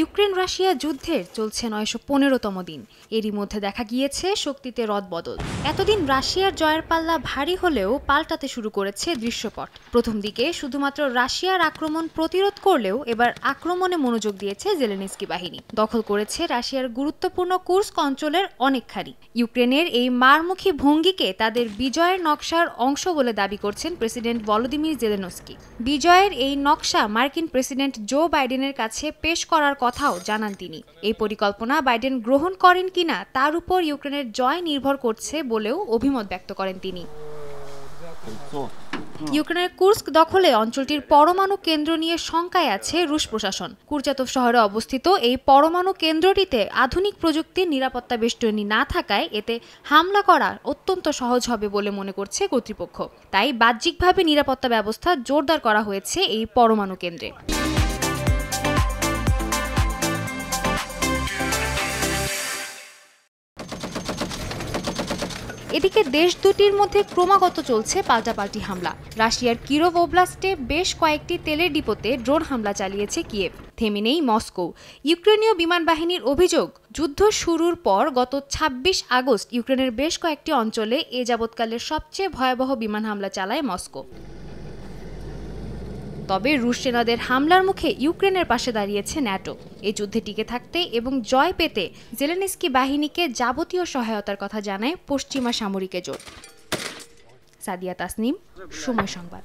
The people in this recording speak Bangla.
ইউক্রেন রাশিয়া যুদ্ধের চলছে ৯১৫তম দিন। এরই মধ্যে দেখা গিয়েছে শক্তিতে রদবদল। এতদিন রাশিয়ার জয়ের পাল্লা ভারী হলেও পাল্টাতে শুরু করেছে দৃশ্যপট। প্রথম দিকে শুধুমাত্র রাশিয়ার আক্রমণ প্রতিরোধ করলেও এবার আক্রমণে মনোযোগ দিয়েছে জেলেনস্কি বাহিনী। দখল করেছে রাশিয়ার গুরুত্বপূর্ণ কুর্স্ক অঞ্চলের অনেকখানি। ইউক্রেনের এই মারমুখী ভঙ্গিকে তাদের বিজয়ের নকশার অংশ বলে দাবি করছেন প্রেসিডেন্ট ভলোদিমির জেলেনস্কি। বিজয়ের এই নকশা মার্কিন প্রেসিডেন্ট জো বাইডেনের কাছে পেশ করার কথাও জানান তিনি। এই পরিকল্পনা বাইডেন গ্রহণ করেন কিনা তার উপর ইউক্রেনের জয় নির্ভর করছে বলেও অভিমত ব্যক্ত করেন তিনি। ইউক্রেনের কুর্স্ক দখলে অঞ্চলটির পরমাণু কেন্দ্র নিয়ে শঙ্কায় আছে রুশ প্রশাসন। কুরচাতভ শহরে অবস্থিত এই পরমাণু কেন্দ্রটিতে আধুনিক প্রযুক্তির নিরাপত্তা বেষ্টনী না থাকায় এতে হামলা করা অত্যন্ত সহজ হবে বলে মনে করছে কর্তৃপক্ষ। তাই বাহ্যিকভাবে নিরাপত্তা ব্যবস্থা জোরদার করা হয়েছে এই পরমাণু কেন্দ্রে। এদিকে দেশ দুটির মধ্যে ক্রমাগত চলছে পাল্টাপাল্টি হামলা। রাশিয়ার কিরোভ ওব্লাস্টে বেশ কয়েকটি তেলের ডিপোতে ড্রোন হামলা চালিয়েছে কিয়েভ। থেমে নেই মস্কো। ইউক্রেনীয় বিমান বাহিনীর অভিযোগ, যুদ্ধ শুরুর পর গত ২৬ আগস্ট ইউক্রেনের বেশ কয়েকটি অঞ্চলে এ যাবৎকালের সবচেয়ে ভয়াবহ বিমান হামলা চালায় মস্কো। তবে রুশ সেনাদের হামলার মুখে ইউক্রেনের পাশে দাঁড়িয়েছে ন্যাটো। এই যুদ্ধে টিকে থাকতে এবং জয় পেতে জেলেনস্কি বাহিনীকে যাবতীয় সহায়তার কথা জানায় পশ্চিমা সামরিক জোট। সাদিয়া তাসনিম, সময় সংবাদ।